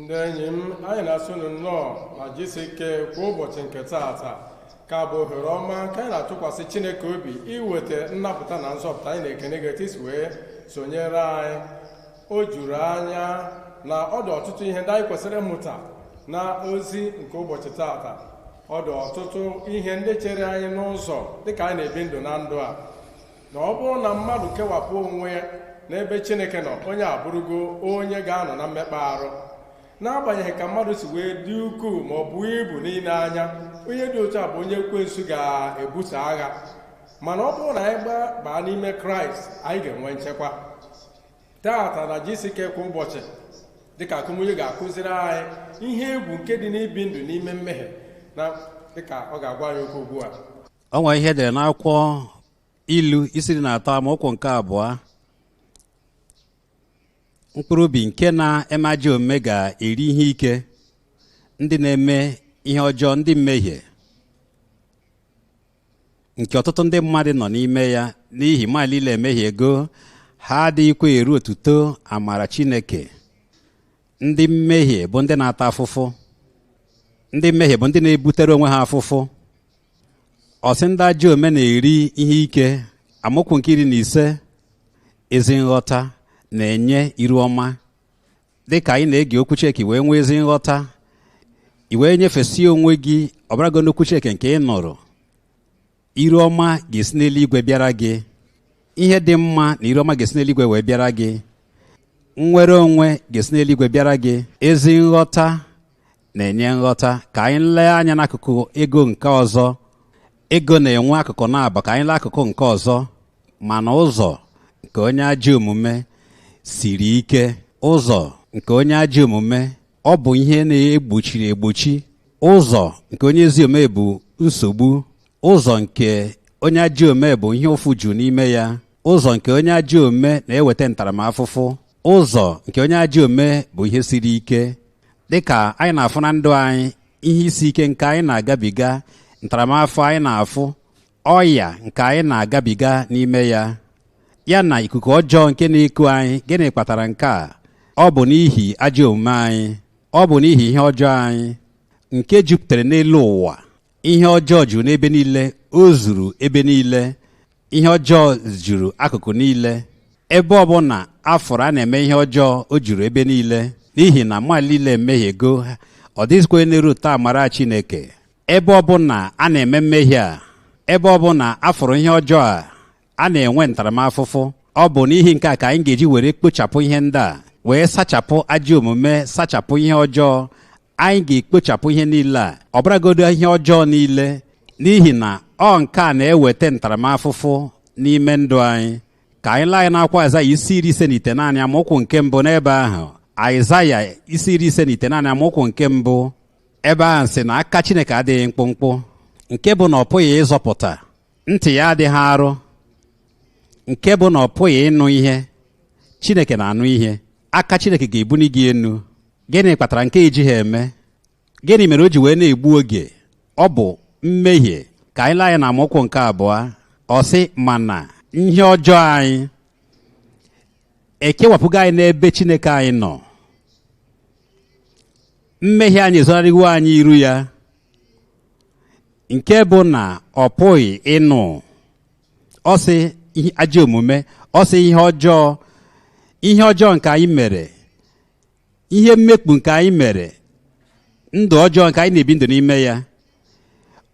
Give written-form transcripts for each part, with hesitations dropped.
ndị enyi m, anyị na-asụ unu nnọọ ma jisi ike kwa ụbọchị nke taata ka bụ ohere ọma ka anyị na-atụkwasị Chineke obi iweta nnapụta na nzọpụta. Anyị na-ekene gị etu isi wee sonyere anyị. O juru anya na ọ dị ọtụtụ ihe ndị anyị kwesịrị ịmụta na ozi nke ụbọchị taata. Ọ dị ọtụtụ ihe ndị chere anyị n'ụzọ dịka anyị na-ebi ndụ na ndụ a, na ọ bụrụ na mmadụ kewapụ onwe ya n'ebe Chineke nọ, onye abụrụgo onye ga-anọ na mmekpa arụ. N'agbanyeghị ka mmadụ si wee dị ukwuu ma ọ bụ ibu n'ile anya, onye dị otu a bụ onye ekwensu ga-ebuso agha. Mana ọ bụrụ na anyị baa n'ime Kraịst, anyị ga-enwe nchekwa. Taata na jisike kwa ụbọchị dịka akụmunye ga-akụziri anyị ihe egwu nke dị n'ibi ndụ n'ime mmehie, na dịka ọ ga-agwa anyị okwu ugbu a. O nwere ihe edere n'akwụkwọ Ilu isi 3 amaokwu nke 2. Mkpụrụ obi nke na-eme ajọ omume ga-eri ihe ike, ndị na-eme ihe ọjọọ, ndị mmehie nke ọtụtụ ndị mmadụ nọ n'ime ya n'ihi mmadụ niile emehie ego ha adịghịkwa eru otuto amara Chineke. Ndị mmehie bụ ndị na-ata afụfụ, ndị mmehie bụ ndị na-ebutere onwe ha afụfụ. Ọsị ndị ajọ omume na-eri ihe ike. Amaokwu nke 15, ezi nghọta na-enye iru ọma. Dịka anyị na-ege okwu Chineke wee nwee ezi nghọta, i wee nyefesie onwe gị ọbụrago n'okwu Chineke nke ị nụrụ, iru ọma ga-esi n'eluigwe bịara gị. Ihe dị mma na iru ọma ga-esi n'eluigwe wee bịara gị. Nnwere onwe ga-esi n'eluigwe bịara gị. Ezi nghọta na-enye nghọta. Ka anyị lee anya n'akụkụ ego nke ọzọ. Ego na-enwe akụkụ na-aba, ka anyị lee akụkụ nke ọzọ. Mana ụzọ nke onye ajọ omume siri ike. Ụzọ nke onye ajọ omume ọ bụ ihe na-egbochiri egbochi. Ụzọ nke onye ezi omume bụ nsogbu. Ụzọ nke onye ajọ omume bụ ihe ụfụ juru n'ime ya. Ụzọ nke onye ajọ omume na-eweta ntaramahụhụ. Ụzọ nke onye ajọ omume bụ ihe siri ike. Dịka anyị na-afụ na ndụ anyị ihe isi ike nke anyị na-agabiga, ntaramahụhụ anyị na-afụ, ọya nke anyị na-agabiga n'ime ya, ya na ikuku ọjọọ nke na-eku anyị. Gịnị kpatara nke a? Ọ bụ n'ihi ajọ omume anyị. Ọ bụ n'ihi ihe ọjọọ anyị nke jupụtara n'elu ụwa. Ihe ọjọọ juru n'ebe niile. O zuru ebe niile. Ihe ọjọọ juru akụkụ niile. Ebe ọbụla afọrọ a na-eme ihe ọjọọ, o juru ebe niile. N'ihi na mmadụ niile emehiego, ọ dịghịzikwa n'eru ụtọ amara Chineke. Ebe ọbụla a na-eme mmehie a, ebe ọbụla afọrọ ihe ọjọọ a na-enwe ntaramahụhụ. Ọ bụ n'ihi nke a ka anyị ga-eji were kpochapụ ihe ndị a, wee sachapụ ajọ omume, sachapụ ihe ọjọọ. Anyị ga-ekpochapụ ihe niile a, ọbụragodo ihe ọjọọ niile, n'ihi na ọ nke a na-eweta ntaramahụhụ n'ime ndụ anyị. Ka anyị lee anyị n'akwụkwọ Aịzaya isi 59 amaokwu nke 1 n'ebe ahụ. Aịzaya isi 59 amaokwu nke 1. Ebe ahụ sị na aka Chineke adịghị mkpụmkpụ, nke bụ na ọ pụghị ịzọpụta. Ntị ya adịghị arụ, nke bụ na ọ pụghị ịnụ ihe. Chineke na-anụ ihe. Aka Chineke ga-ebuni gị enu. Gịnị kpatara nke ejighị eme? Gịnị mere o ji wee na-egbu oge? Ọ bụ mmehie. Ka anyị lee anya na amaokwu nke 2. Ọ sị, mana ihe ọjọọ anyị ekewapụgo anyị n'ebe Chineke anyị nọ. Mmehie anyị ezonarịwo anyị iru ya, nke bụ na ọ pụghị ịnụ. Ọ sị ajọ omume, ọ sị ihe ọjọọ nke anyị mere, ihe mmekpu nke anyị mere, ndụ ọjọọ nke anyị na-ebi ndụ n'ime ya.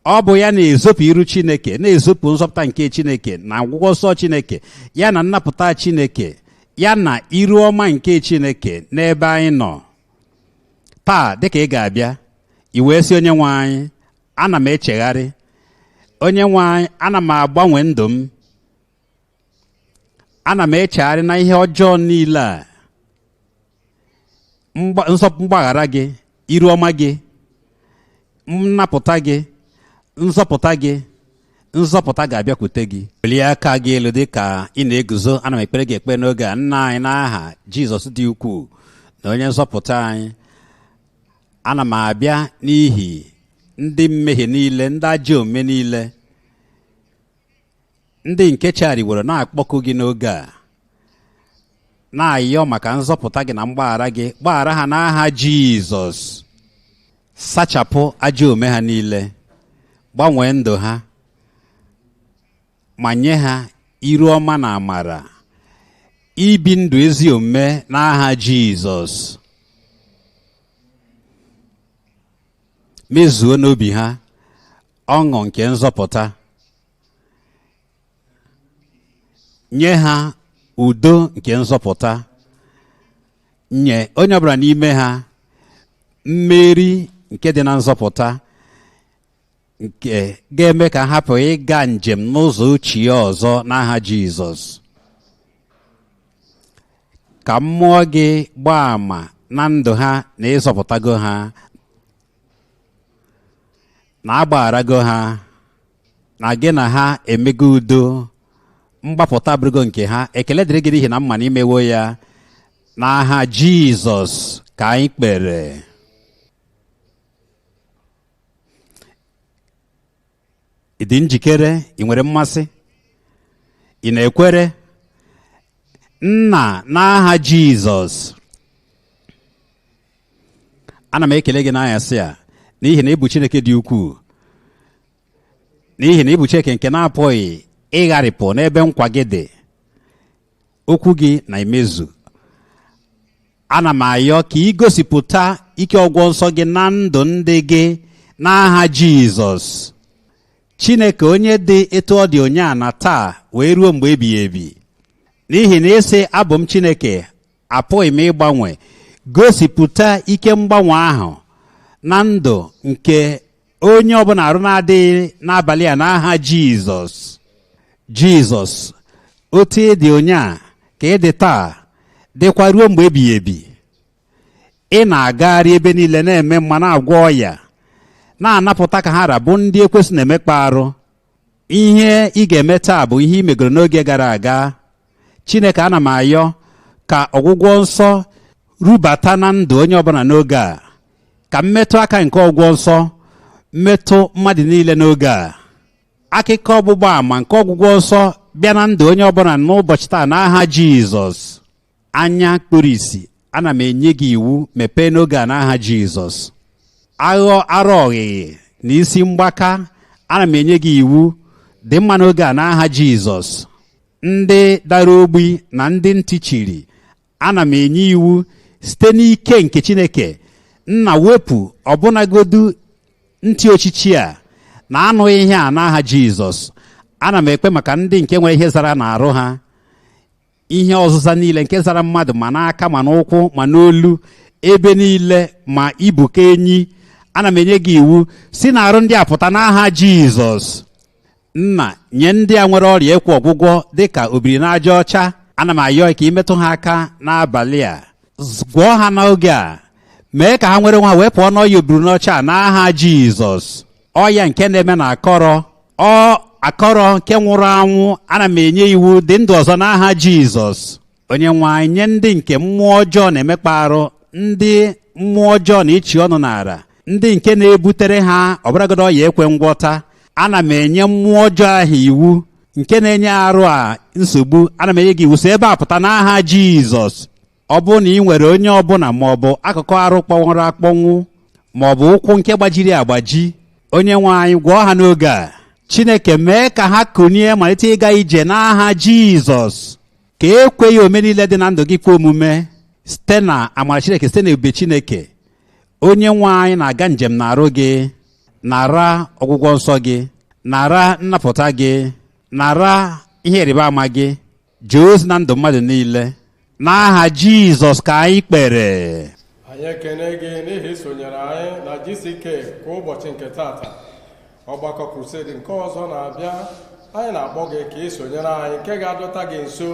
Ọ bụ ya na-ezopụ iru Chineke, na-ezopụ nzọpụta nke Chineke na ọgwụgwọ nsọ Chineke, ya na nnapụta Chineke, ya na iru ọma nke Chineke n'ebe anyị nọ. Taa dịka ị ga-abịa, i wee sị onye nwe anyị, ana m echegharị. Onye nwe anyị, ana m agbanwe ndụ m. Ana m echegharị na ihe ọjọọ niile a. Mgbaghara gị, iru ọma gị, nnapụta gị, nzọpụta ga-abịakwute gị. Welie aka gị elu dị ka ị na-eguzo. Ana m ekpere gị ekpe n'oge a. Nna anyị, n'aha Jizọs dị ukwuu na onye nzọpụta anyị, ana m abịa n'ihi ndị mmehie niile, ndị ajọ omume niile, ndị nke chegharịworo na-akpọku gị n'oge a. na-ayọ maka nzọpụta gị na mgbaghara gị, gbaghara ha n'aha Jizọs. Sachapụ ajọ omume ha niile, gbanwee ndụ ha, ma nye ha iru ọma na amara, ibi ndụ ezi omume n'aha Jizọs. Mezuo n'obi ha ọṅụ nke nzọpụta, nye ha udo nke nzọpụta, nye onye ọbụla n'ime ha mmeri nke dị na nzọpụta, nke ga-eme ka ha hapụ ịga njem n'ụzọ ochie ọzọ n'aha Jizọs. Ka mmụọ gị gbaa àmà na ndụ ha na ịzọpụtago ha, na agbagharago ha, na gị na ha emego udo, mgbapụta abụrụgo nke ha. Ekele dịrị gị n'ihi na mma na imewo ya n'aha Jizọs ka anyị kpere. Ị dị njikere? Ị nwere mmasị? Ị na-ekwere? Nna, n'aha Jizọs, ana m ekele gị n'anyasị a n'ihi na ị bụ Chineke dị ukwuu, n'ihi na ị bụ Chineke nke na-apụghị ịgharịpụ n'ebe nkwa gị dị. Okwu gị na emezu. Ana m ayọ ka ị gosipụta ike ọgwọ nsọ gị na ndụ ndị gị n'aha Jizọs. Chineke onye dị etu ọ dị ụnyaahụ na taa wee ruo mgbe ebighị ebi, n'ihi na ịsị abụ m Chineke apụghị m ịgbanwe. Gosipụta ike mgbanwe ahụ na ndụ nke onye ọbụla arụ na-adịghị n'abalị a n'aha Jizọs. Jizọs, otu ị dị ụnyaahụ ka ị dị taa, dịkwa ruo mgbe ebighị ebi. Ị na-agagharị ebe niile na-eme mma, na-agwọ ọya, na-anapụta ka ha rabụ ndị ekwesị na-emekpa arụ. Ihe ị ga-eme taa bụ ihe ị megoro n'oge gara aga. Chineke, ana m ayọ ka ọgwụgwọ nsọ rubata na ndụ onye ọbụla n'oge a, ka mmetụ aka nke ọgwụgwọ nsọ mmetụ mmadụ niile n'oge a. Akụkọ ọgbụgba ama nke ọgwụgwọ nsọ bịa na ndụ onye ọbụla n'ụbọchị taa n'aha Jizọs. Anya kpuru ìsì, ana m enye gị iwu, mepee n'oge a n'aha Jizọs. Aghọ arụ ọghịghị na isi mgbaka, ana m enye gị iwu, dị mma n'oge a n'aha Jizọs. Ndị dara ogbi na ndị ntị chiri, ana m enye iwu site n'ike nke Chineke. Nna, wepụ ọbụnagodu ntị ochichi a na anụghị ihe a n'aha Jizọs. Ana m ekpe maka ndị nke nwere ihe zara n'arụ ha, ihe ọzụza niile nke zara mmadụ ma n'aka ma n'ụkwụ ma n'olu, ebe niile ma ibuka enyi. Ana m enye gị iwu, si n'arụ ndị a pụta n'aha Jizọs. Nna, nye ndị a nwere ọrịa ekwe ọgwụgwọ dịka obiri n'aja ọcha, ana m ayọ ka imetụ ha aka n'abalị a, gwọọ ha n'oge a, mee ka ha nwere nwa wee pụọ n'ọya obiri n'ọcha n'aha Jizọs. Ọya nke na-eme na akọrọ nke nwụrụ anwụ, ana m enye iwu dị ndụ ọzọ n'aha Jizọs. Onye nwe anyị, nye ndị nke mmụọ ọjọọ na-emekpa arụ, ndị mmụọ ọjọọ na ịchị ọnụ n'ara, ndị nke na-ebutere ha ọbụragodo ọya ekwe ngwọta, ana m enye mmụọ ọjọọ ahụ iwu nke na-enye arụ a nsogbu. Ana m enye gị iwu, si ebe a pụta n'aha Jizọs. Ọ bụ na ị nwere onye ọbụla maọbụ akụkụ arụ kpọnwụrụ akpọnwụ maọbụ ụkwụ nke gbajiri agbaji, onye nwe anyị, gwọọ ha n'oge a. Chineke, mee ka ha kunie malite ịga ije n'aha Jizọs. Ka ekweghị ome niile dị na ndụ gị kwe omume site na amara Chineke, site na ebube Chineke. Onye nwe anyị na-aga njem n'arụ gị, nara ọgwụgwọ nsọ gị, nara nnapụta gị, nara ihe ịrịba ama gị. Jee ozi na ndụ mmadụ niile n'aha Jizọs ka anyị kpere. Anyị ekene gị n'ihi isonyere anyị na jisike kwa ụbọchị nke tata. Ọgbakọ Crusade nke ọzọ na-abịa, anyị na-akpọ gị ka ị sonyere anyị, nke ga-adọta gị nso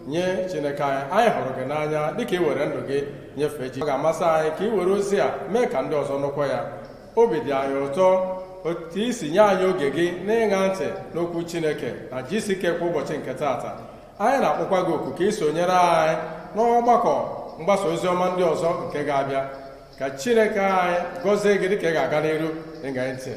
nye Chineke anyị. Anyị hụrụ gị n'anya dịka ị were ndụ gị nyefee Ọ ga-amasị anyị ka ị were ozi a mee ka ndị ọzọ nụkwa ya. Obi dị anyị ụtọ otu isi nye anyị oge gị n'ịṅa ntị n'okwu Chineke na jisike kwa ụbọchị nke tata. Anyị na-akpọkwa gị oku ka ị sonyere anyị n'ọgbakọ mgbasa ozi ọma ndị ọzọ nke ga-abịa. Ka Chineke anyị gọzie gị dịka ị ga-aga n'iru ịṅa ntị.